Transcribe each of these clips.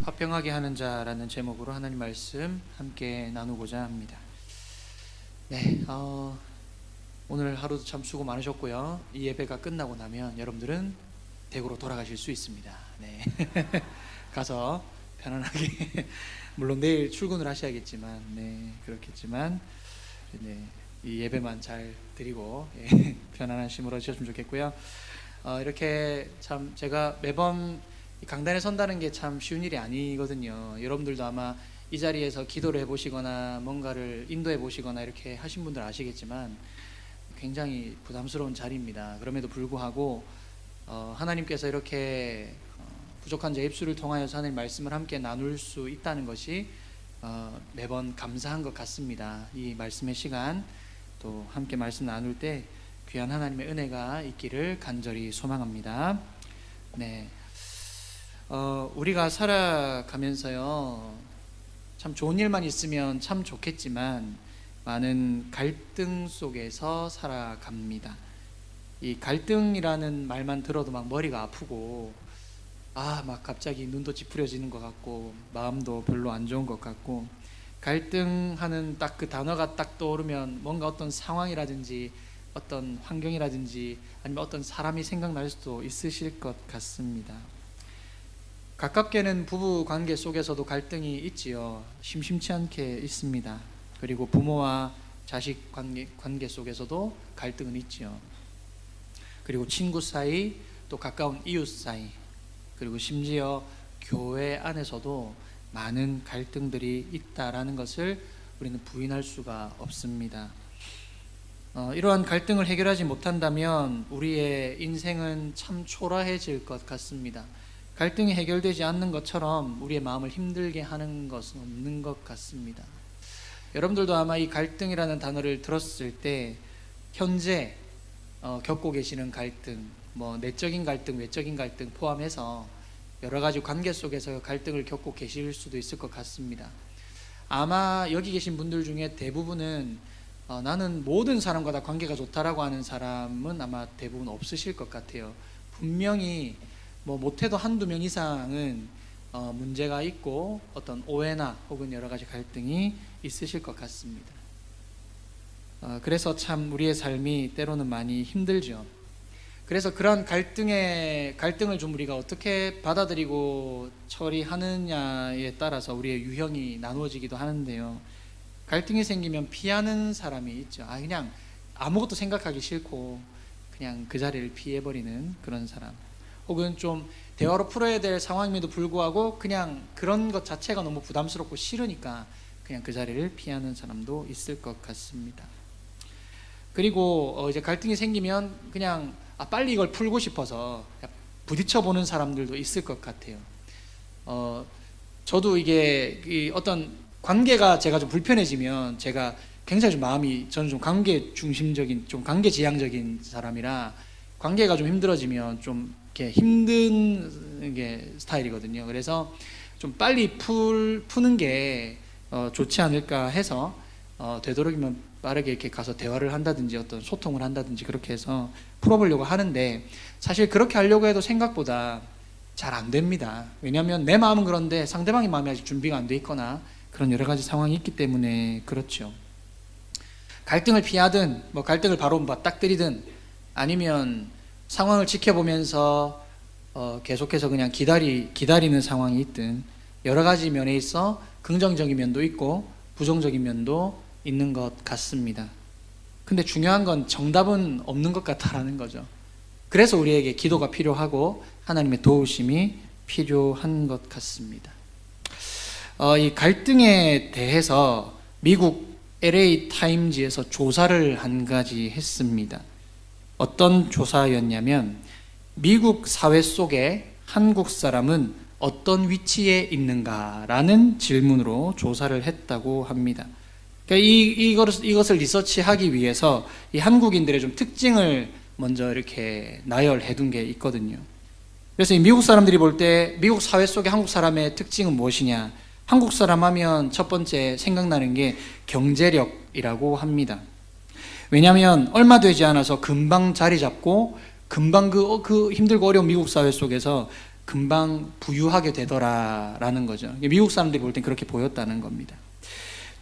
화평하게 하는 자라는 제목으로 하나님 말씀 함께 나누고자 합니다. 네, 오늘 하루도 참 수고 많으셨고요. 이 예배가 끝나고 나면 여러분들은 댁으로 돌아가실 수 있습니다. 네, 가서 편안하게 물론 내일 출근을 하셔야겠지만, 네, 그렇겠지만, 네, 이 예배만 잘 드리고 편안한 심으로 하셨으면 좋겠고요. 이렇게 참 제가 매번 강단에 선다는 게 참 쉬운 일이 아니거든요. 여러분들도 아마 이 자리에서 기도를 해보시거나 뭔가를 인도해 보시거나 이렇게 하신 분들 아시겠지만 굉장히 부담스러운 자리입니다. 그럼에도 불구하고 하나님께서 이렇게 부족한 제 입술을 통하여서 하나님 말씀을 함께 나눌 수 있다는 것이 매번 감사한 것 같습니다. 이 말씀의 시간 또 함께 말씀 나눌 때 귀한 하나님의 은혜가 있기를 간절히 소망합니다. 네. 우리가 살아가면서요, 참 좋은 일만 있으면 참 좋겠지만 많은 갈등 속에서 살아갑니다. 이 갈등이라는 말만 들어도 막 머리가 아프고 막 갑자기 눈도 찌푸려지는 것 같고 마음도 별로 안 좋은 것 같고, 갈등하는 딱 그 단어가 딱 떠오르면 뭔가 어떤 상황이라든지 어떤 환경이라든지 아니면 어떤 사람이 생각날 수도 있으실 것 같습니다. 가깝게는 부부 관계 속에서도 갈등이 있지요. 심심치 않게 있습니다. 그리고 부모와 자식 관계 속에서도 갈등은 있지요. 그리고 친구 사이, 또 가까운 이웃 사이, 그리고 심지어 교회 안에서도 많은 갈등들이 있다라는 것을 우리는 부인할 수가 없습니다. 이러한 갈등을 해결하지 못한다면 우리의 인생은 참 초라해질 것 같습니다. 갈등이 해결되지 않는 것처럼 우리의 마음을 힘들게 하는 것은 없는 것 같습니다. 여러분들도 아마 이 갈등이라는 단어를 들었을 때 현재 겪고 계시는 갈등, 내적인 갈등, 외적인 갈등 포함해서 여러 가지 관계 속에서 갈등을 겪고 계실 수도 있을 것 같습니다. 아마 여기 계신 분들 중에 대부분은 나는 모든 사람과 다 관계가 좋다라고 하는 사람은 아마 대부분 없으실 것 같아요. 분명히 못해도 한두 명 이상은 문제가 있고 어떤 오해나 혹은 여러 가지 갈등이 있으실 것 같습니다. 그래서 참 우리의 삶이 때로는 많이 힘들죠. 그래서 그런 갈등을 좀 우리가 어떻게 받아들이고 처리하느냐에 따라서 우리의 유형이 나누어지기도 하는데요. 갈등이 생기면 피하는 사람이 있죠. 그냥 아무것도 생각하기 싫고 그냥 그 자리를 피해버리는 그런 사람, 혹은 좀 대화로 풀어야 될 상황임에도 불구하고 그냥 그런 것 자체가 너무 부담스럽고 싫으니까 그냥 그 자리를 피하는 사람도 있을 것 같습니다. 그리고 이제 갈등이 생기면 그냥 빨리 이걸 풀고 싶어서 부딪혀보는 사람들도 있을 것 같아요. 저도 이게 어떤 관계가 제가 좀 불편해지면 제가 굉장히 좀 저는 좀 관계 중심적인, 좀 관계 지향적인 사람이라 관계가 좀 힘들어지면 좀 이렇게 힘든 게 스타일이거든요. 그래서 좀 빨리 푸는 게 좋지 않을까 해서 되도록이면 빠르게 이렇게 가서 대화를 한다든지 어떤 소통을 한다든지 그렇게 해서 풀어보려고 하는데, 사실 그렇게 하려고 해도 생각보다 잘 안 됩니다. 왜냐하면 내 마음은 그런데 상대방의 마음이 아직 준비가 안 돼 있거나 그런 여러 가지 상황이 있기 때문에 그렇죠. 갈등을 피하든 갈등을 바로 딱 때리든 아니면 상황을 지켜보면서 계속해서 그냥 기다리는 상황이 있든 여러 가지 면에 있어 긍정적인 면도 있고 부정적인 면도 있는 것 같습니다. 근데 중요한 건 정답은 없는 것 같다라는 거죠. 그래서 우리에게 기도가 필요하고 하나님의 도우심이 필요한 것 같습니다. 이 갈등에 대해서 미국 LA 타임즈에서 조사를 한 가지 했습니다. 어떤 조사였냐면 미국 사회 속에 한국 사람은 어떤 위치에 있는가라는 질문으로 조사를 했다고 합니다. 그러니까 이것을 리서치하기 위해서 이 한국인들의 좀 특징을 먼저 이렇게 나열해 둔 게 있거든요. 그래서 이 미국 사람들이 볼 때 미국 사회 속의 한국 사람의 특징은 무엇이냐? 한국 사람 하면 첫 번째 생각나는 게 경제력이라고 합니다. 왜냐하면 얼마 되지 않아서 금방 자리 잡고 금방 그 힘들고 어려운 미국 사회 속에서 금방 부유하게 되더라라는 거죠. 미국 사람들이 볼 땐 그렇게 보였다는 겁니다.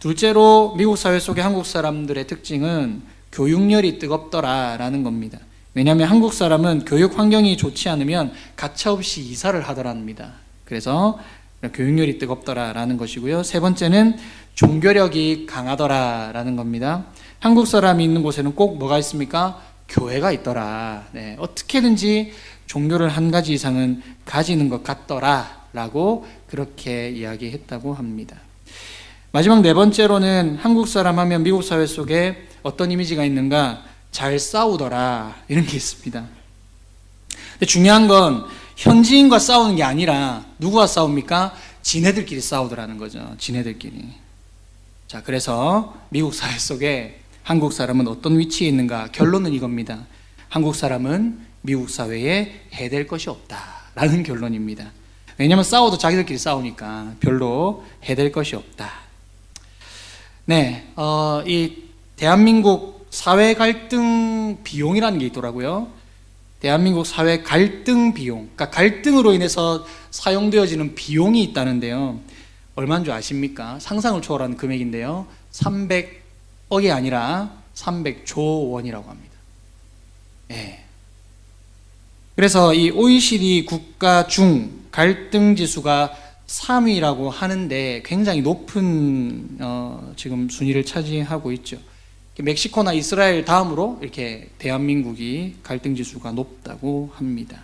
둘째로 미국 사회 속의 한국 사람들의 특징은 교육열이 뜨겁더라라는 겁니다. 왜냐하면 한국 사람은 교육 환경이 좋지 않으면 가차없이 이사를 하더랍니다. 그래서 교육열이 뜨겁더라라는 것이고요. 세 번째는 종교력이 강하더라라는 겁니다. 한국 사람이 있는 곳에는 꼭 뭐가 있습니까? 교회가 있더라. 네, 어떻게든지 종교를 한 가지 이상은 가지는 것 같더라라고 그렇게 이야기했다고 합니다. 마지막 네 번째로는 한국 사람 하면 미국 사회 속에 어떤 이미지가 있는가? 잘 싸우더라 이런 게 있습니다. 근데 중요한 건 현지인과 싸우는 게 아니라 누구와 싸웁니까? 지네들끼리 싸우더라는 거죠. 지네들끼리. 자, 그래서 미국 사회 속에 한국 사람은 어떤 위치에 있는가? 결론은 이겁니다. 한국 사람은 미국 사회에 해댈 것이 없다라는 결론입니다. 왜냐하면 싸워도 자기들끼리 싸우니까 별로 해댈 것이 없다. 네, 이 대한민국 사회 갈등 비용이라는 게 있더라고요. 대한민국 사회 갈등 비용, 그러니까 갈등으로 인해서 사용되어지는 비용이 있다는데요. 얼마인 줄 아십니까? 상상을 초월하는 금액인데요. 300억이 아니라 300조 원이라고 합니다. 예. 그래서 이 OECD 국가 중 갈등 지수가 3위라고 하는데 굉장히 높은 지금 순위를 차지하고 있죠. 멕시코나 이스라엘 다음으로 이렇게 대한민국이 갈등 지수가 높다고 합니다.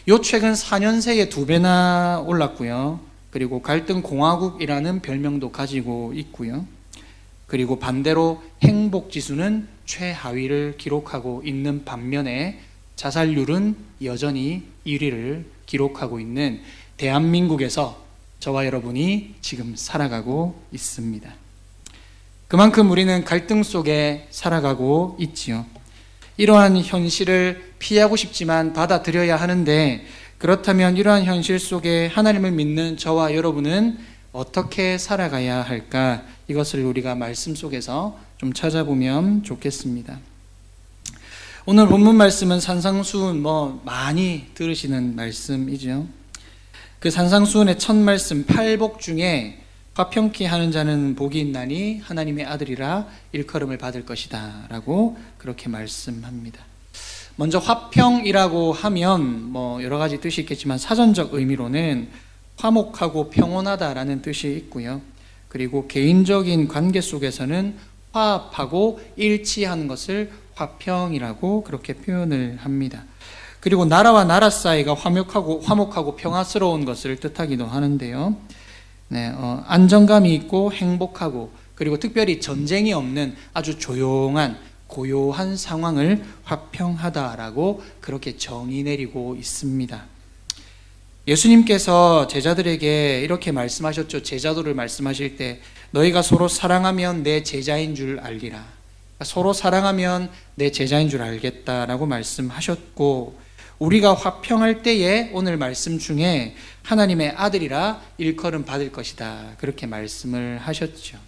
요 최근 4년 새에 2배나 올랐고요. 그리고 갈등 공화국이라는 별명도 가지고 있고요. 그리고 반대로 행복 지수는 최하위를 기록하고 있는 반면에 자살률은 여전히 1위를 기록하고 있는 대한민국에서 저와 여러분이 지금 살아가고 있습니다. 그만큼 우리는 갈등 속에 살아가고 있지요. 이러한 현실을 피하고 싶지만 받아들여야 하는데, 그렇다면 이러한 현실 속에 하나님을 믿는 저와 여러분은 어떻게 살아가야 할까? 이것을 우리가 말씀 속에서 좀 찾아보면 좋겠습니다. 오늘 본문 말씀은 산상수훈 많이 들으시는 말씀이죠. 그 산상수훈의 첫 말씀 8복 중에 화평케 하는 자는 복이 있나니 하나님의 아들이라 일컬음을 받을 것이다 라고 그렇게 말씀합니다. 먼저 화평이라고 하면 여러 가지 뜻이 있겠지만 사전적 의미로는 화목하고 평온하다라는 뜻이 있고요. 그리고 개인적인 관계 속에서는 화합하고 일치하는 것을 화평이라고 그렇게 표현을 합니다. 그리고 나라와 나라 사이가 화목하고 평화스러운 것을 뜻하기도 하는데요. 네, 안정감이 있고 행복하고 그리고 특별히 전쟁이 없는 아주 조용한 고요한 상황을 화평하다라고 그렇게 정의 내리고 있습니다. 예수님께서 제자들에게 이렇게 말씀하셨죠. 제자도를 말씀하실 때 너희가 서로 사랑하면 내 제자인 줄 알리라. 서로 사랑하면 내 제자인 줄 알겠다라고 말씀하셨고, 우리가 화평할 때에 오늘 말씀 중에 하나님의 아들이라 일컬음 받을 것이다 그렇게 말씀을 하셨죠.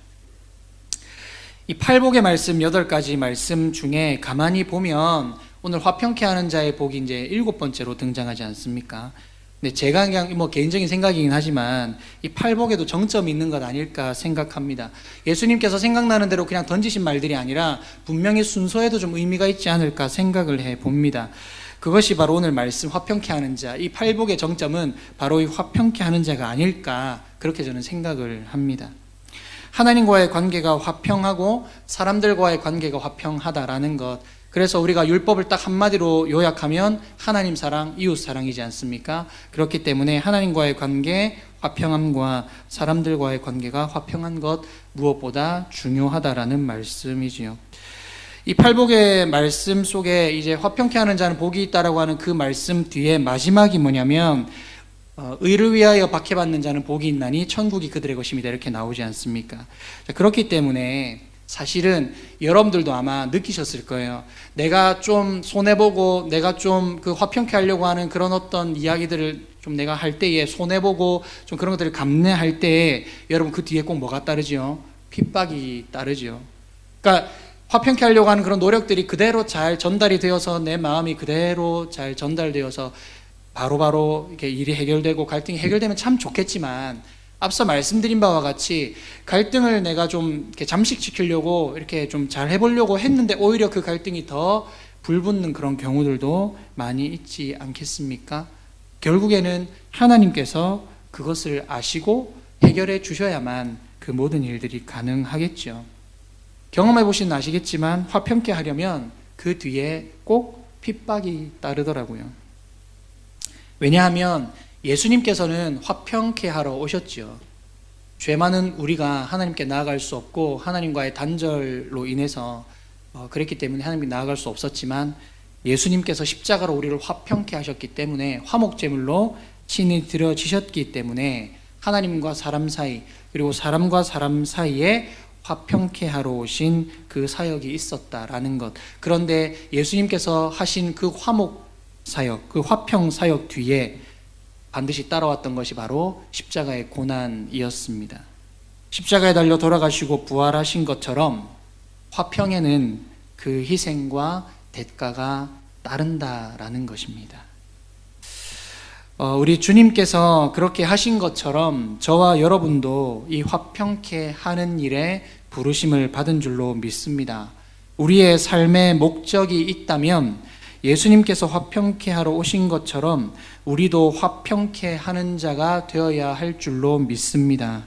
이 팔복의 말씀 8가지 말씀 중에 가만히 보면 오늘 화평케 하는 자의 복이 이제 7번째로 등장하지 않습니까? 근데 제가 그냥 개인적인 생각이긴 하지만 이 팔복에도 정점이 있는 것 아닐까 생각합니다. 예수님께서 생각나는 대로 그냥 던지신 말들이 아니라 분명히 순서에도 좀 의미가 있지 않을까 생각을 해봅니다. 그것이 바로 오늘 말씀 화평케 하는 자, 이 팔복의 정점은 바로 이 화평케 하는 자가 아닐까 그렇게 저는 생각을 합니다. 하나님과의 관계가 화평하고 사람들과의 관계가 화평하다라는 것, 그래서 우리가 율법을 딱 한마디로 요약하면 하나님 사랑, 이웃 사랑이지 않습니까? 그렇기 때문에 하나님과의 관계, 화평함과 사람들과의 관계가 화평한 것 무엇보다 중요하다라는 말씀이지요. 이 팔복의 말씀 속에 이제 화평케 하는 자는 복이 있다라고 하는 그 말씀 뒤에 마지막이 뭐냐면 의를 위하여 박해받는 자는 복이 있나니 천국이 그들의 것입니다 이렇게 나오지 않습니까? 자, 그렇기 때문에 사실은 여러분들도 아마 느끼셨을 거예요. 내가 좀 손해보고 내가 좀 그 화평케 하려고 하는 그런 어떤 이야기들을 좀 내가 할 때에 손해보고 좀 그런 것들을 감내할 때에 여러분 그 뒤에 꼭 뭐가 따르죠? 핍박이 따르죠. 그러니까 화평케 하려고 하는 그런 노력들이 그대로 잘 전달이 되어서 내 마음이 그대로 잘 전달되어서 바로바로 이렇게 일이 해결되고 갈등이 해결되면 참 좋겠지만, 앞서 말씀드린 바와 같이 갈등을 내가 좀 이렇게 잠식시키려고 이렇게 좀 잘 해보려고 했는데 오히려 그 갈등이 더 불붙는 그런 경우들도 많이 있지 않겠습니까? 결국에는 하나님께서 그것을 아시고 해결해 주셔야만 그 모든 일들이 가능하겠죠. 경험해 보시면 아시겠지만 화평케 하려면 그 뒤에 꼭 핍박이 따르더라고요. 왜냐하면 예수님께서는 화평케 하러 오셨죠. 죄 많은 우리가 하나님께 나아갈 수 없고 하나님과의 단절로 인해서 그랬기 때문에 하나님께 나아갈 수 없었지만, 예수님께서 십자가로 우리를 화평케 하셨기 때문에, 화목제물로 친히 드려지셨기 때문에 하나님과 사람 사이, 그리고 사람과 사람 사이에 화평케 하러 오신 그 사역이 있었다라는 것. 그런데 예수님께서 하신 그 화목 사역, 그 화평 사역 뒤에 반드시 따라왔던 것이 바로 십자가의 고난이었습니다. 십자가에 달려 돌아가시고 부활하신 것처럼 화평에는 그 희생과 대가가 따른다라는 것입니다. 우리 주님께서 그렇게 하신 것처럼 저와 여러분도 이 화평케 하는 일에 부르심을 받은 줄로 믿습니다. 우리의 삶의 목적이 있다면 예수님께서 화평케 하러 오신 것처럼 우리도 화평케 하는 자가 되어야 할 줄로 믿습니다.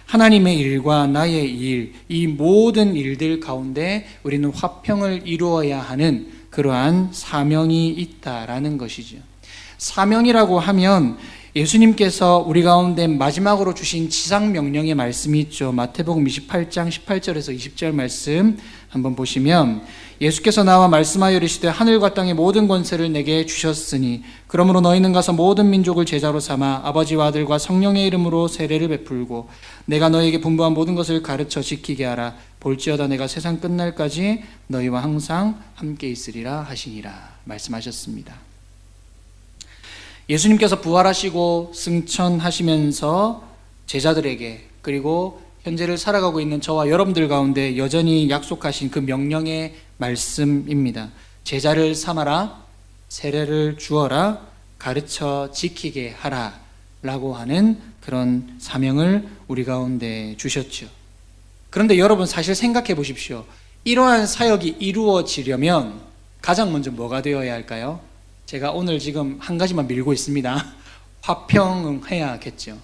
하나님의 일과 나의 일, 이 모든 일들 가운데 우리는 화평을 이루어야 하는 그러한 사명이 있다라는 것이죠. 사명이라고 하면 예수님께서 우리 가운데 마지막으로 주신 지상명령의 말씀이 있죠. 마태복음 28장 18절에서 20절 말씀 한번 보시면, 예수께서 나와 말씀하여 이르시되 하늘과 땅의 모든 권세를 내게 주셨으니 그러므로 너희는 가서 모든 민족을 제자로 삼아 아버지와 아들과 성령의 이름으로 세례를 베풀고 내가 너희에게 분부한 모든 것을 가르쳐 지키게 하라. 볼지어다 내가 세상 끝날까지 너희와 항상 함께 있으리라 하시니라 말씀하셨습니다. 예수님께서 부활하시고 승천하시면서 제자들에게, 그리고 현재를 살아가고 있는 저와 여러분들 가운데 여전히 약속하신 그 명령의 말씀입니다. 제자를 삼아라, 세례를 주어라, 가르쳐 지키게 하라 라고 하는 그런 사명을 우리 가운데 주셨죠. 그런데 여러분 사실 생각해 보십시오. 이러한 사역이 이루어지려면 가장 먼저 뭐가 되어야 할까요? 제가 오늘 지금 한 가지만 밀고 있습니다. 화평해야겠죠.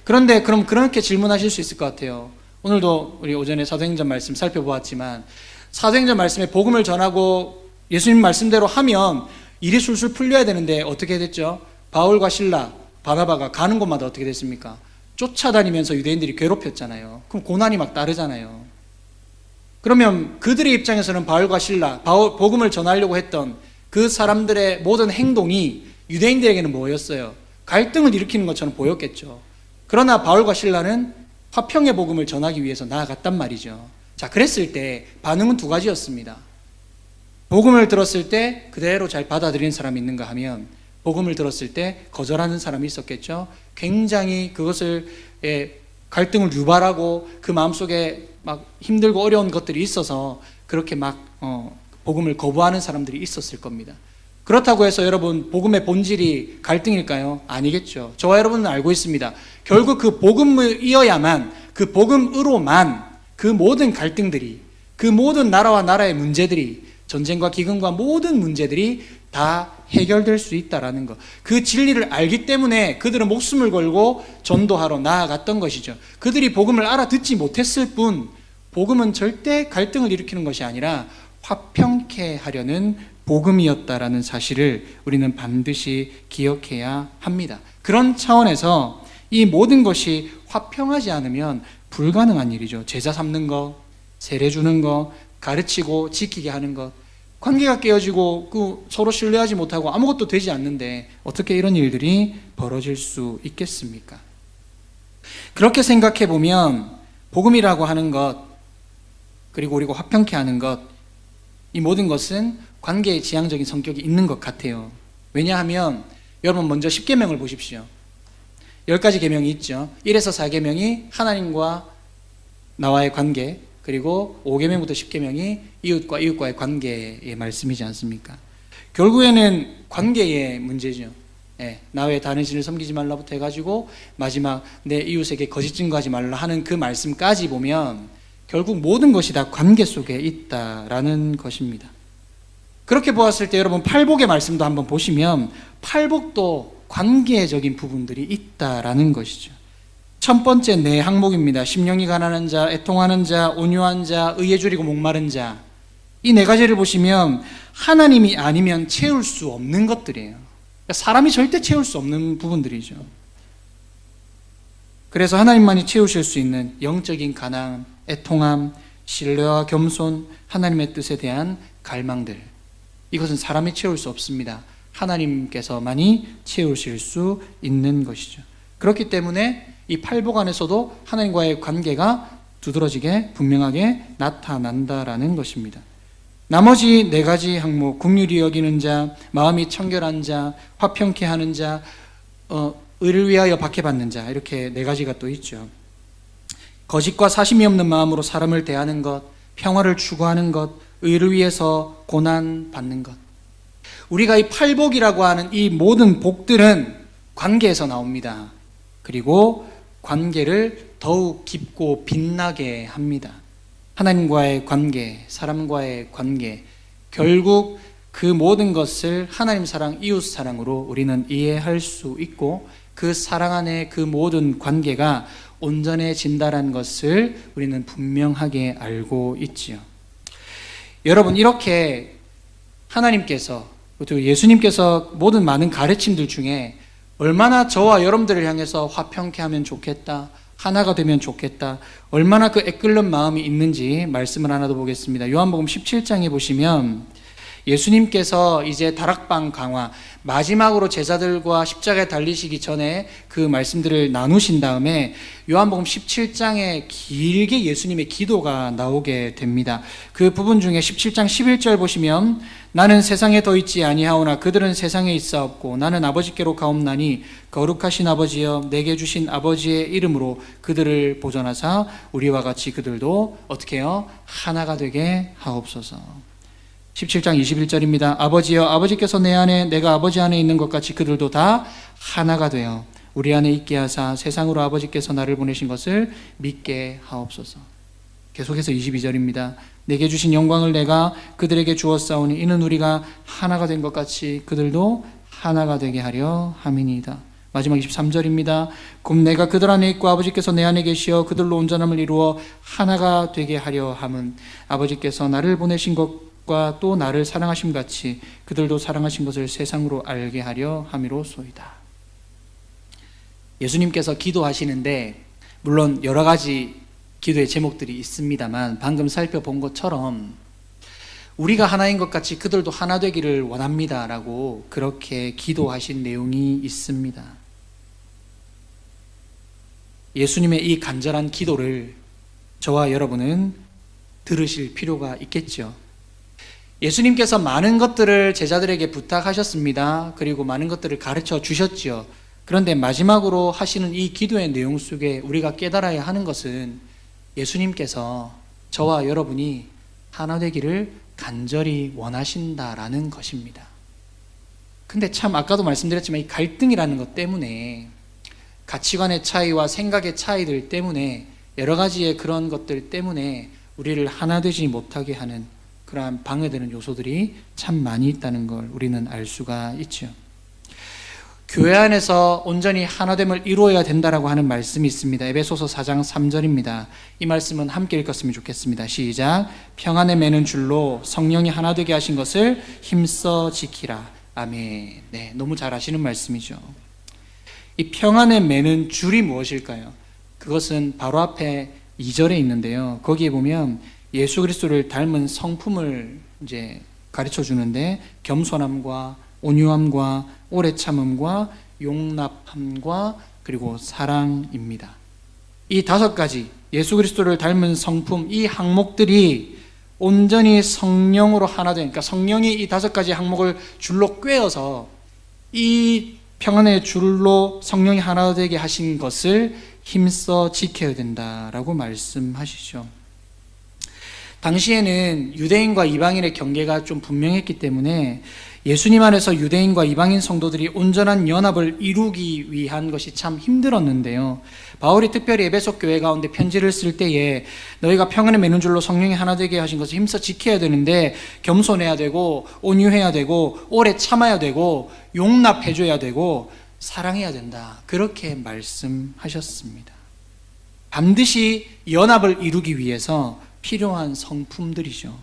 그런데 그럼 그렇게 질문하실 수 있을 것 같아요. 오늘도 우리 오전에 사도행전 말씀 살펴보았지만, 사도행전 말씀에 복음을 전하고 예수님 말씀대로 하면 일이 술술 풀려야 되는데 어떻게 됐죠? 바울과 실라, 바나바가 가는 곳마다 어떻게 됐습니까? 쫓아다니면서 유대인들이 괴롭혔잖아요. 그럼 고난이 막 따르잖아요. 그러면 그들의 입장에서는 바울과 실라, 복음을 전하려고 했던 그 사람들의 모든 행동이 유대인들에게는 뭐였어요? 갈등을 일으키는 것처럼 보였겠죠. 그러나 바울과 실라는 화평의 복음을 전하기 위해서 나아갔단 말이죠. 자, 그랬을 때 반응은 두 가지였습니다. 복음을 들었을 때 그대로 잘 받아들이는 사람이 있는가 하면, 복음을 들었을 때 거절하는 사람이 있었겠죠. 굉장히 그것을 갈등을 유발하고 그 마음속에 막 힘들고 어려운 것들이 있어서 그렇게 막 복음을 거부하는 사람들이 있었을 겁니다. 그렇다고 해서 여러분 복음의 본질이 갈등일까요? 아니겠죠. 저와 여러분은 알고 있습니다. 결국 그 복음이어야만, 그 복음으로만 그 모든 갈등들이, 그 모든 나라와 나라의 문제들이, 전쟁과 기근과 모든 문제들이 다 해결될 수 있다라는 것. 그 진리를 알기 때문에 그들은 목숨을 걸고 전도하러 나아갔던 것이죠. 그들이 복음을 알아듣지 못했을 뿐, 복음은 절대 갈등을 일으키는 것이 아니라 화평케 하려는 복음이었다라는 사실을 우리는 반드시 기억해야 합니다. 그런 차원에서 이 모든 것이 화평하지 않으면 불가능한 일이죠. 제자 삼는 것, 세례 주는 것, 가르치고 지키게 하는 것, 관계가 깨어지고 서로 신뢰하지 못하고 아무것도 되지 않는데 어떻게 이런 일들이 벌어질 수 있겠습니까? 그렇게 생각해 보면 복음이라고 하는 것, 그리고 우리가 화평케 하는 것, 이 모든 것은 관계의 지향적인 성격이 있는 것 같아요. 왜냐하면 여러분 먼저 10계명을 보십시오. 10가지 계명이 있죠. 1에서 4계명이 하나님과 나와의 관계, 그리고 5계명부터 10계명이 이웃과 이웃과의 관계의 말씀이지 않습니까? 결국에는 관계의 문제죠. 나 외에 다른 신을 섬기지 말라부터 해가지고 마지막 내 이웃에게 거짓 증거하지 말라 하는 그 말씀까지 보면 결국 모든 것이 다 관계 속에 있다라는 것입니다. 그렇게 보았을 때 여러분 팔복의 말씀도 한번 보시면 팔복도 관계적인 부분들이 있다라는 것이죠. 첫 번째 네 항목입니다. 심령이 가난한 자, 애통하는 자, 온유한 자, 의에 줄이고 목마른 자. 이 네 가지를 보시면 하나님이 아니면 채울 수 없는 것들이에요. 그러니까 사람이 절대 채울 수 없는 부분들이죠. 그래서 하나님만이 채우실 수 있는 영적인 가난, 애통함, 신뢰와 겸손, 하나님의 뜻에 대한 갈망들, 이것은 사람이 채울 수 없습니다. 하나님께서만이 채우실 수 있는 것이죠. 그렇기 때문에 이 팔복 안에서도 하나님과의 관계가 두드러지게 분명하게 나타난다라는 것입니다. 나머지 네 가지 항목, 긍휼히 여기는 자, 마음이 청결한 자, 화평케 하는 자, 의를 위하여 박해받는 자, 이렇게 네 가지가 또 있죠. 거짓과 사심이 없는 마음으로 사람을 대하는 것, 평화를 추구하는 것, 의를 위해서 고난 받는 것. 우리가 이 팔복이라고 하는 이 모든 복들은 관계에서 나옵니다. 그리고 관계를 더욱 깊고 빛나게 합니다. 하나님과의 관계, 사람과의 관계, 결국 그 모든 것을 하나님 사랑, 이웃 사랑으로 우리는 이해할 수 있고 그 사랑 안에 그 모든 관계가 온전해진다는 것을 우리는 분명하게 알고 있지요. 여러분, 이렇게 하나님께서 또 예수님께서 모든 많은 가르침들 중에 얼마나 저와 여러분들을 향해서 화평케 하면 좋겠다, 하나가 되면 좋겠다, 얼마나 그 애끓는 마음이 있는지 말씀을 하나 더 보겠습니다. 요한복음 17장에 보시면 예수님께서 이제 다락방 강화, 마지막으로 제자들과 십자가에 달리시기 전에 그 말씀들을 나누신 다음에 요한복음 17장에 길게 예수님의 기도가 나오게 됩니다. 그 부분 중에 17장 11절 보시면 나는 세상에 더 있지 아니하오나 그들은 세상에 있사옵고 나는 아버지께로 가옵나니 거룩하신 아버지여 내게 주신 아버지의 이름으로 그들을 보존하사 우리와 같이 그들도 어떻게 해요? 하나가 되게 하옵소서. 17장 21절입니다. 아버지여 아버지께서 내 안에 내가 아버지 안에 있는 것 같이 그들도 다 하나가 되어 우리 안에 있게 하사 세상으로 아버지께서 나를 보내신 것을 믿게 하옵소서. 계속해서 22절입니다. 내게 주신 영광을 내가 그들에게 주었사오니 이는 우리가 하나가 된 것 같이 그들도 하나가 되게 하려 함이니이다. 마지막 23절입니다. 곧 내가 그들 안에 있고 아버지께서 내 안에 계시어 그들로 온전함을 이루어 하나가 되게 하려 함은 아버지께서 나를 보내신 것과 또 나를 사랑하심 같이 그들도 사랑하신 것을 세상으로 알게 하려 함이로소이다. 예수님께서 기도하시는데 물론 여러 가지 기도의 제목들이 있습니다만 방금 살펴본 것처럼 우리가 하나인 것 같이 그들도 하나 되기를 원합니다라고 그렇게 기도하신 내용이 있습니다. 예수님의 이 간절한 기도를 저와 여러분은 들으실 필요가 있겠죠. 예수님께서 많은 것들을 제자들에게 부탁하셨습니다. 그리고 많은 것들을 가르쳐 주셨지요. 그런데 마지막으로 하시는 이 기도의 내용 속에 우리가 깨달아야 하는 것은 예수님께서 저와 여러분이 하나 되기를 간절히 원하신다라는 것입니다. 근데 참 아까도 말씀드렸지만 이 갈등이라는 것 때문에 가치관의 차이와 생각의 차이들 때문에 여러 가지의 그런 것들 때문에 우리를 하나 되지 못하게 하는 그러한 방해되는 요소들이 참 많이 있다는 걸 우리는 알 수가 있죠. 교회 안에서 온전히 하나됨을 이루어야 된다라고 하는 말씀이 있습니다. 에베소서 4장 3절입니다. 이 말씀은 함께 읽었으면 좋겠습니다. 시작. 평안에 매는 줄로 성령이 하나 되게 하신 것을 힘써 지키라. 아멘. 네, 너무 잘 아시는 말씀이죠. 이 평안에 매는 줄이 무엇일까요? 그것은 바로 앞에 2절에 있는데요. 거기에 보면 예수 그리스도를 닮은 성품을 이제 가르쳐 주는데 겸손함과 온유함과 오래 참음과 용납함과 그리고 사랑입니다. 이 5가지 예수 그리스도를 닮은 성품, 이 항목들이 온전히 성령으로 하나 되니까 성령이 이 5가지 항목을 줄로 꿰어서 이 평안의 줄로 성령이 하나 되게 하신 것을 힘써 지켜야 된다라고 말씀하시죠. 당시에는 유대인과 이방인의 경계가 좀 분명했기 때문에 예수님 안에서 유대인과 이방인 성도들이 온전한 연합을 이루기 위한 것이 참 힘들었는데요. 바울이 특별히 에베소 교회 가운데 편지를 쓸 때에 너희가 평안에 매는 줄로 성령이 하나 되게 하신 것을 힘써 지켜야 되는데 겸손해야 되고 온유해야 되고 오래 참아야 되고 용납해줘야 되고 사랑해야 된다. 그렇게 말씀하셨습니다. 반드시 연합을 이루기 위해서 필요한 성품들이죠.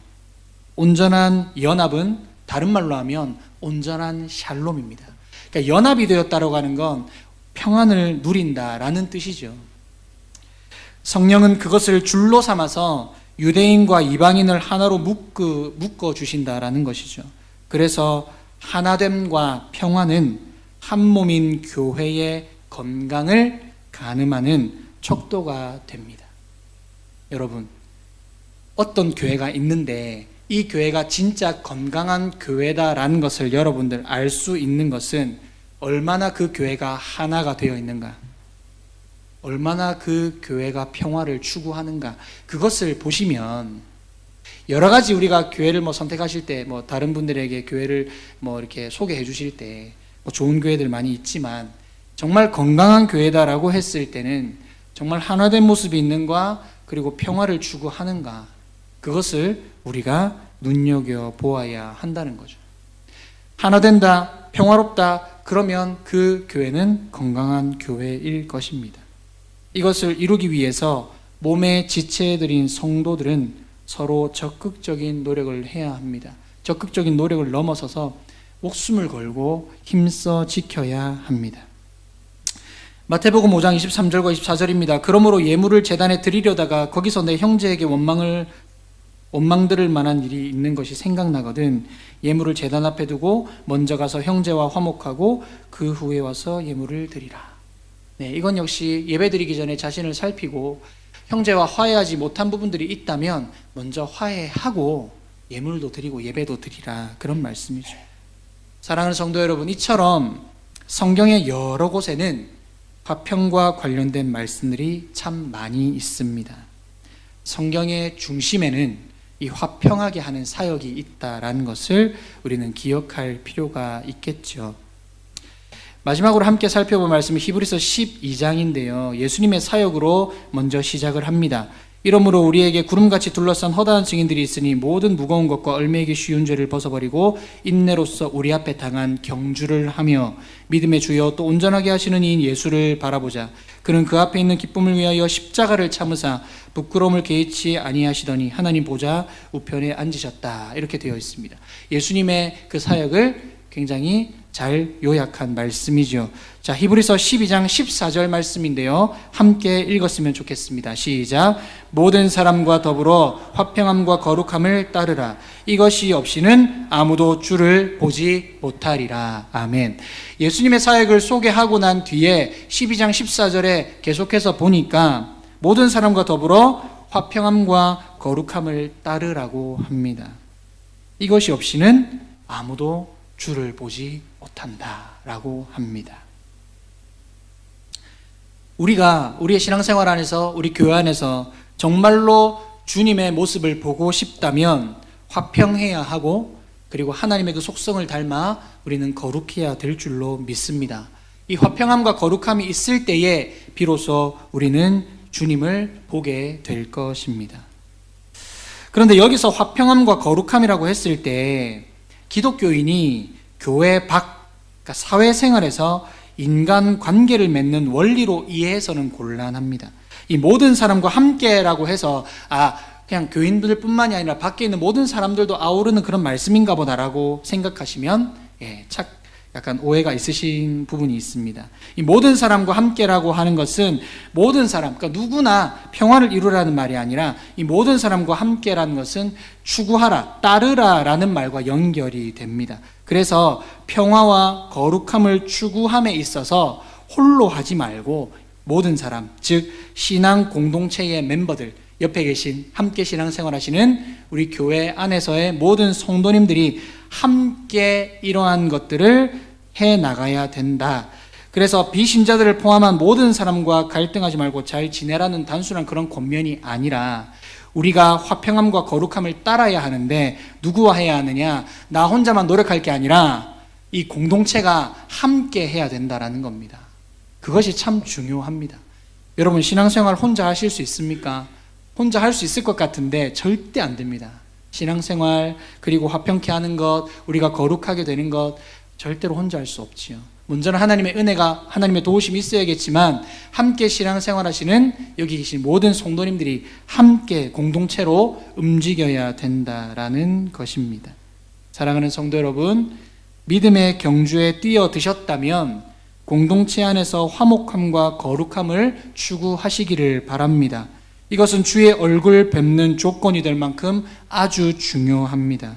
온전한 연합은 다른 말로 하면 온전한 샬롬입니다. 그러니까 연합이 되었다라고 하는 건 평안을 누린다라는 뜻이죠. 성령은 그것을 줄로 삼아서 유대인과 이방인을 하나로 묶어 주신다라는 것이죠. 그래서 하나됨과 평안은 한 몸인 교회의 건강을 가늠하는 척도가 됩니다. 여러분, 어떤 교회가 있는데 이 교회가 진짜 건강한 교회다라는 것을 여러분들 알 수 있는 것은 얼마나 그 교회가 하나가 되어 있는가, 얼마나 그 교회가 평화를 추구하는가, 그것을 보시면 여러 가지 우리가 교회를 선택하실 때 다른 분들에게 교회를 이렇게 소개해 주실 때 좋은 교회들 많이 있지만 정말 건강한 교회다라고 했을 때는 정말 하나된 모습이 있는가, 그리고 평화를 추구하는가, 그것을 우리가 눈여겨보아야 한다는 거죠. 하나된다, 평화롭다, 그러면 그 교회는 건강한 교회일 것입니다. 이것을 이루기 위해서 몸의 지체들인 성도들은 서로 적극적인 노력을 해야 합니다. 적극적인 노력을 넘어서서 목숨을 걸고 힘써 지켜야 합니다. 마태복음 5장 23절과 24절입니다. 그러므로 예물을 제단에 드리려다가 거기서 내 형제에게 원망들을 만한 일이 있는 것이 생각나거든 예물을 제단 앞에 두고 먼저 가서 형제와 화목하고 그 후에 와서 예물을 드리라. 네, 이건 역시 예배드리기 전에 자신을 살피고 형제와 화해하지 못한 부분들이 있다면 먼저 화해하고 예물도 드리고 예배도 드리라, 그런 말씀이죠. 사랑하는 성도 여러분, 이처럼 성경의 여러 곳에는 화평과 관련된 말씀들이 참 많이 있습니다. 성경의 중심에는 이 화평하게 하는 사역이 있다라는 것을 우리는 기억할 필요가 있겠죠. 마지막으로 함께 살펴볼 말씀은 히브리서 12장인데요. 예수님의 사역으로 먼저 시작을 합니다. 이러므로 우리에게 구름같이 둘러싼 허다한 증인들이 있으니 모든 무거운 것과 얽매이기 쉬운 죄를 벗어버리고 인내로서 우리 앞에 당한 경주를 하며 믿음의 주여 또 온전하게 하시는 이인 예수를 바라보자. 그는 그 앞에 있는 기쁨을 위하여 십자가를 참으사 부끄러움을 개의치 아니하시더니 하나님 보좌 우편에 앉으셨다. 이렇게 되어 있습니다. 예수님의 그 사역을 굉장히 잘 요약한 말씀이죠. 자, 히브리서 12장 14절 말씀인데요. 함께 읽었으면 좋겠습니다. 시작. 모든 사람과 더불어 화평함과 거룩함을 따르라. 이것이 없이는 아무도 주를 보지 못하리라. 아멘. 예수님의 사역을 소개하고 난 뒤에 12장 14절에 계속해서 보니까 모든 사람과 더불어 화평함과 거룩함을 따르라고 합니다. 이것이 없이는 아무도 주를 보지 못한다라고 합니다. 우리가 우리의 신앙생활 안에서, 우리 교회 안에서 정말로 주님의 모습을 보고 싶다면 화평해야 하고, 그리고 하나님의 그 속성을 닮아 우리는 거룩해야 될 줄로 믿습니다. 이 화평함과 거룩함이 있을 때에 비로소 우리는 주님을 보게 될 것입니다. 그런데 여기서 화평함과 거룩함이라고 했을 때 기독교인이 교회 밖, 그러니까 사회생활에서 인간 관계를 맺는 원리로 이해해서는 곤란합니다. 이 모든 사람과 함께라고 해서 그냥 교인들 뿐만이 아니라 밖에 있는 모든 사람들도 아우르는 그런 말씀인가 보다라고 생각하시면 약간 오해가 있으신 부분이 있습니다. 이 모든 사람과 함께라고 하는 것은 모든 사람, 그러니까 누구나 평화를 이루라는 말이 아니라 이 모든 사람과 함께라는 것은 추구하라, 따르라라는 말과 연결이 됩니다. 그래서 평화와 거룩함을 추구함에 있어서 홀로 하지 말고 모든 사람, 즉 신앙 공동체의 멤버들, 옆에 계신 함께 신앙생활 하시는 우리 교회 안에서의 모든 성도님들이 함께 이러한 것들을 해 나가야 된다. 그래서 비신자들을 포함한 모든 사람과 갈등하지 말고 잘 지내라는 단순한 그런 권면이 아니라 우리가 화평함과 거룩함을 따라야 하는데 누구와 해야 하느냐? 나 혼자만 노력할 게 아니라 이 공동체가 함께 해야 된다라는 겁니다. 그것이 참 중요합니다. 여러분, 신앙생활 혼자 하실 수 있습니까? 혼자 할 수 있을 것 같은데 절대 안 됩니다. 신앙생활, 그리고 화평케 하는 것, 우리가 거룩하게 되는 것 절대로 혼자 할 수 없지요. 먼저는 하나님의 은혜가, 하나님의 도우심이 있어야겠지만 함께 신앙생활 하시는 여기 계신 모든 성도님들이 함께 공동체로 움직여야 된다라는 것입니다. 사랑하는 성도 여러분, 믿음의 경주에 뛰어드셨다면 공동체 안에서 화목함과 거룩함을 추구하시기를 바랍니다. 이것은 주의 얼굴 뵙는 조건이 될 만큼 아주 중요합니다.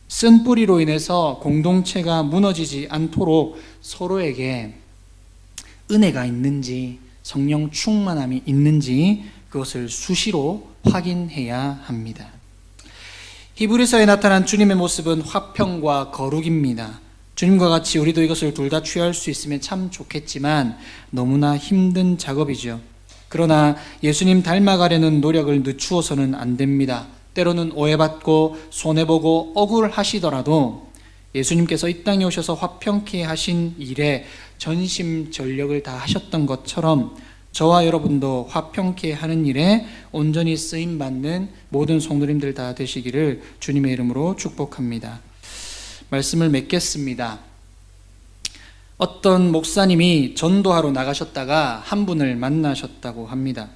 쓴 뿌리로 인해서 공동체가 무너지지 않도록 서로에게 은혜가 있는지, 성령 충만함이 있는지 그것을 수시로 확인해야 합니다. 히브리서에 나타난 주님의 모습은 화평과 거룩입니다. 주님과 같이 우리도 이것을 둘 다 취할 수 있으면 참 좋겠지만 너무나 힘든 작업이죠. 그러나 예수님 닮아가려는 노력을 늦추어서는 안 됩니다. 때로는 오해받고 손해보고 억울하시더라도 예수님께서 이 땅에 오셔서 화평케 하신 일에 전심전력을 다 하셨던 것처럼 저와 여러분도 화평케 하는 일에 온전히 쓰임받는 모든 성도님들 다 되시기를 주님의 이름으로 축복합니다. 말씀을 맺겠습니다. 어떤 목사님이 전도하러 나가셨다가 한 분을 만나셨다고 합니다.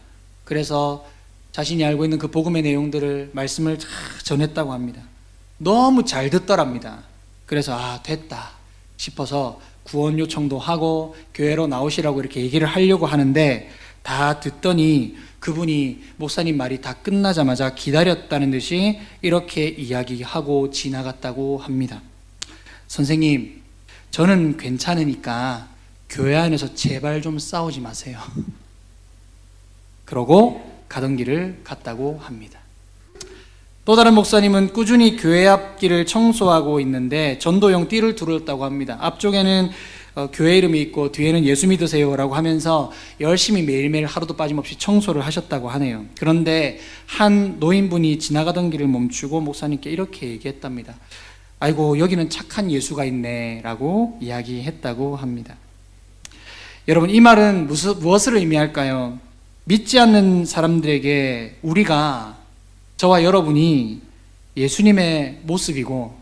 그래서 자신이 알고 있는 그 복음의 내용들을 말씀을 전했다고 합니다. 너무 잘 듣더랍니다. 그래서 됐다 싶어서 구원 요청도 하고 교회로 나오시라고 이렇게 얘기를 하려고 하는데 다 듣더니 그분이 목사님 말이 다 끝나자마자 기다렸다는 듯이 이렇게 이야기하고 지나갔다고 합니다. 선생님, 저는 괜찮으니까 교회 안에서 제발 좀 싸우지 마세요. 그러고 가던 길을 갔다고 합니다. 또 다른 목사님은 꾸준히 교회 앞길을 청소하고 있는데 전도용 띠를 두르었다고 합니다. 앞쪽에는 교회 이름이 있고 뒤에는 예수 믿으세요라고 하면서 열심히 매일매일 하루도 빠짐없이 청소를 하셨다고 하네요. 그런데 한 노인분이 지나가던 길을 멈추고 목사님께 이렇게 얘기했답니다. 아이고, 여기는 착한 예수가 있네 라고 이야기했다고 합니다. 여러분, 이 말은 무엇을 의미할까요? 믿지 않는 사람들에게 우리가, 저와 여러분이 예수님의 모습이고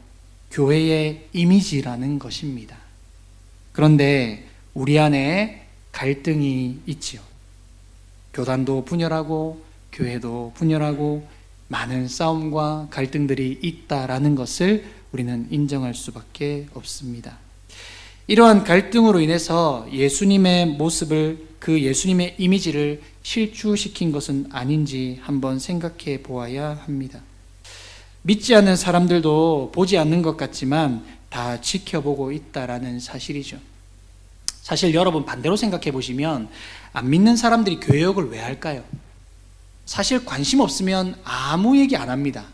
교회의 이미지라는 것입니다. 그런데 우리 안에 갈등이 있지요. 교단도 분열하고 교회도 분열하고 많은 싸움과 갈등들이 있다라는 것을 우리는 인정할 수밖에 없습니다. 이러한 갈등으로 인해서 예수님의 모습을, 그 예수님의 이미지를 실추시킨 것은 아닌지 한번 생각해 보아야 합니다. 믿지 않는 사람들도 보지 않는 것 같지만 다 지켜보고 있다라는 사실이죠. 사실 여러분 반대로 생각해 보시면 안 믿는 사람들이 교회욕을 왜 할까요? 사실 관심 없으면 아무 얘기 안 합니다.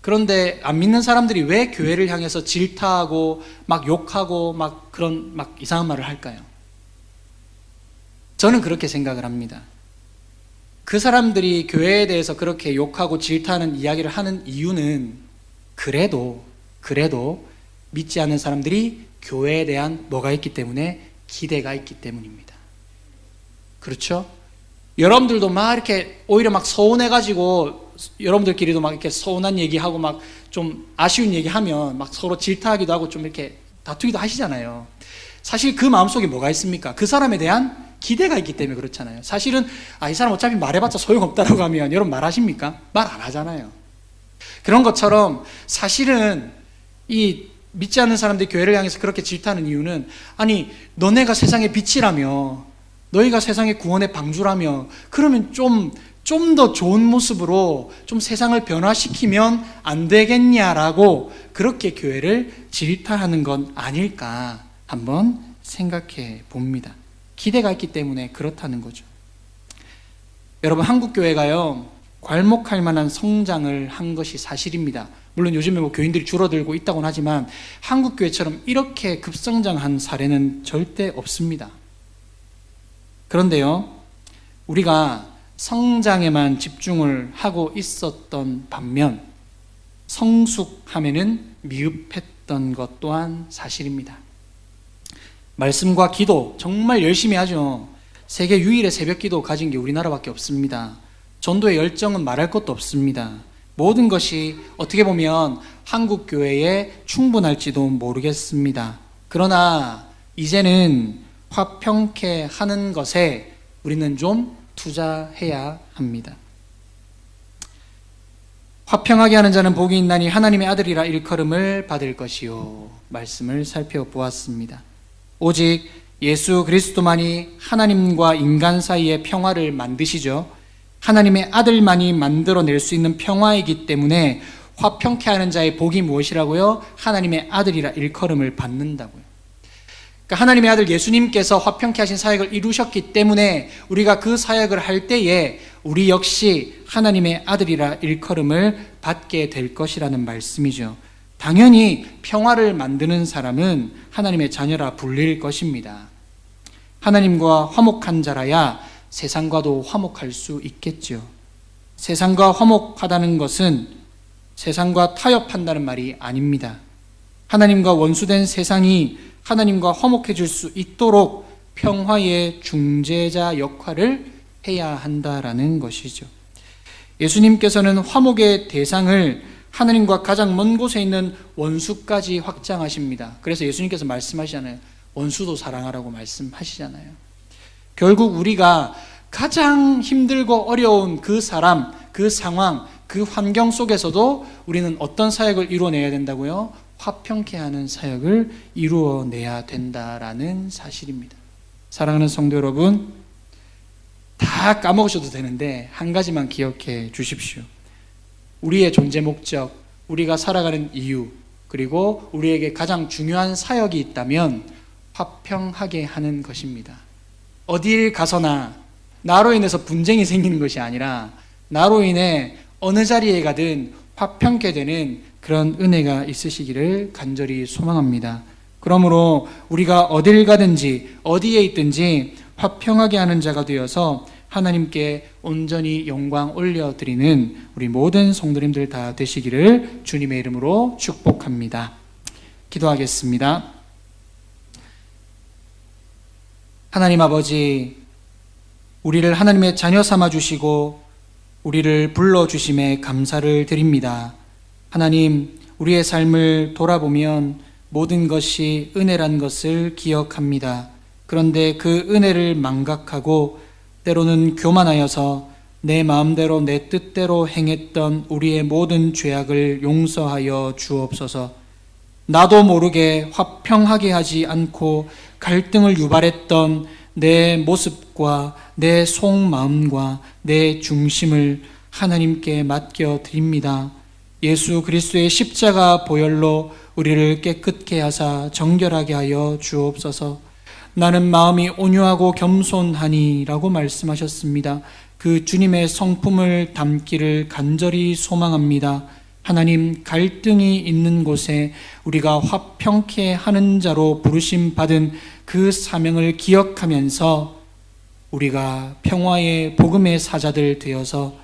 그런데 안 믿는 사람들이 왜 교회를 향해서 질타하고 막 욕하고 막 그런 막 이상한 말을 할까요? 저는 그렇게 생각을 합니다. 그 사람들이 교회에 대해서 그렇게 욕하고 질타하는 이야기를 하는 이유는 그래도 믿지 않는 사람들이 교회에 대한 뭐가 있기 때문에? 기대가 있기 때문입니다. 그렇죠? 여러분들도 막 이렇게 오히려 막 서운해가지고 여러분들끼리도 막 이렇게 서운한 얘기하고 막 좀 아쉬운 얘기하면 막 서로 질타하기도 하고 좀 이렇게 다투기도 하시잖아요. 사실 그 마음속에 뭐가 있습니까? 그 사람에 대한 기대가 있기 때문에 그렇잖아요. 사실은 이 사람 어차피 말해봤자 소용없다라고 하면 여러분 말하십니까? 말 안 하잖아요. 그런 것처럼 사실은 이 믿지 않는 사람들이 교회를 향해서 그렇게 질타하는 이유는 아니 너네가 세상의 빛이라며 너희가 세상의 구원의 방주라며 그러면 좀 더 좋은 모습으로 좀 세상을 변화시키면 안 되겠냐라고 그렇게 교회를 질타하는 건 아닐까 한번 생각해 봅니다. 기대가 있기 때문에 그렇다는 거죠. 여러분, 한국 교회가요 괄목할 만한 성장을 한 것이 사실입니다. 물론 요즘에 뭐 교인들이 줄어들고 있다고는 하지만 한국 교회처럼 이렇게 급성장한 사례는 절대 없습니다. 그런데요, 우리가 성장에만 집중을 하고 있었던 반면 성숙함에는 미흡했던 것 또한 사실입니다. 말씀과 기도 정말 열심히 하죠. 세계 유일의 새벽기도 가진 게 우리나라밖에 없습니다. 전도의 열정은 말할 것도 없습니다. 모든 것이 어떻게 보면 한국 교회에 충분할지도 모르겠습니다. 그러나 이제는 화평케 하는 것에 우리는 좀 투자해야 합니다. 화평하게 하는 자는 복이 있나니 하나님의 아들이라 일컬음을 받을 것이요. 말씀을 살펴보았습니다. 오직 예수 그리스도만이 하나님과 인간 사이의 평화를 만드시죠. 하나님의 아들만이 만들어낼 수 있는 평화이기 때문에 화평케 하는 자의 복이 무엇이라고요? 하나님의 아들이라 일컬음을 받는다고요. 그러니까 하나님의 아들 예수님께서 화평케 하신 사역을 이루셨기 때문에 우리가 그 사역을 할 때에 우리 역시 하나님의 아들이라 일컬음을 받게 될 것이라는 말씀이죠. 당연히 평화를 만드는 사람은 하나님의 자녀라 불릴 것입니다. 하나님과 화목한 자라야 세상과도 화목할 수 있겠죠. 세상과 화목하다는 것은 세상과 타협한다는 말이 아닙니다. 하나님과 원수된 세상이 하나님과 화목해질 수 있도록 평화의 중재자 역할을 해야 한다라는 것이죠. 예수님께서는 화목의 대상을 하나님과 가장 먼 곳에 있는 원수까지 확장하십니다. 그래서 예수님께서 말씀하시잖아요. 원수도 사랑하라고 말씀하시잖아요. 결국 우리가 가장 힘들고 어려운 그 사람, 그 상황, 그 환경 속에서도 우리는 어떤 사역을 이루어내야 된다고요? 화평케 하는 사역을 이루어내야 된다라는 사실입니다. 사랑하는 성도 여러분, 다 까먹으셔도 되는데 한 가지만 기억해 주십시오. 우리의 존재 목적, 우리가 살아가는 이유, 그리고 우리에게 가장 중요한 사역이 있다면 화평하게 하는 것입니다. 어딜 가서나 나로 인해서 분쟁이 생기는 것이 아니라 나로 인해 어느 자리에 가든 화평케 되는 그런 은혜가 있으시기를 간절히 소망합니다. 그러므로 우리가 어딜 가든지 어디에 있든지 화평하게 하는 자가 되어서 하나님께 온전히 영광 올려드리는 우리 모든 성도님들 다 되시기를 주님의 이름으로 축복합니다. 기도하겠습니다. 하나님 아버지, 우리를 하나님의 자녀 삼아 주시고 우리를 불러주심에 감사를 드립니다. 하나님, 우리의 삶을 돌아보면 모든 것이 은혜란 것을 기억합니다. 그런데 그 은혜를 망각하고 때로는 교만하여서 내 마음대로 내 뜻대로 행했던 우리의 모든 죄악을 용서하여 주옵소서. 나도 모르게 화평하게 하지 않고 갈등을 유발했던 내 모습과 내 속마음과 내 중심을 하나님께 맡겨드립니다. 예수 그리스도의 십자가 보혈로 우리를 깨끗게 하사 정결하게 하여 주옵소서. 나는 마음이 온유하고 겸손하니 라고 말씀하셨습니다. 그 주님의 성품을 담기를 간절히 소망합니다. 하나님, 갈등이 있는 곳에 우리가 화평케 하는 자로 부르심 받은 그 사명을 기억하면서 우리가 평화의 복음의 사자들 되어서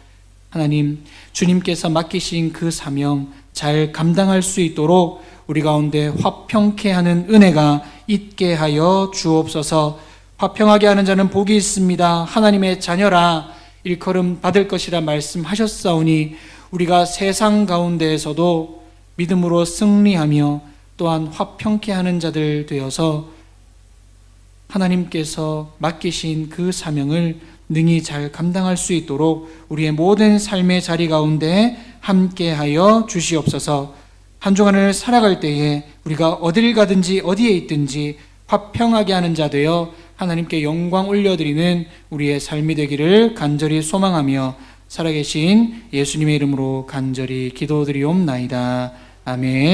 하나님, 주님께서 맡기신 그 사명 잘 감당할 수 있도록 우리 가운데 화평케 하는 은혜가 있게 하여 주옵소서. 화평하게 하는 자는 복이 있습니다. 하나님의 자녀라 일컬음 받을 것이라 말씀하셨사오니 우리가 세상 가운데에서도 믿음으로 승리하며 또한 화평케 하는 자들 되어서 하나님께서 맡기신 그 사명을 능히 잘 감당할 수 있도록 우리의 모든 삶의 자리 가운데 함께하여 주시옵소서. 한 주간을 살아갈 때에 우리가 어딜 가든지 어디에 있든지 화평하게 하는 자 되어 하나님께 영광 올려드리는 우리의 삶이 되기를 간절히 소망하며 살아계신 예수님의 이름으로 간절히 기도드리옵나이다. 아멘.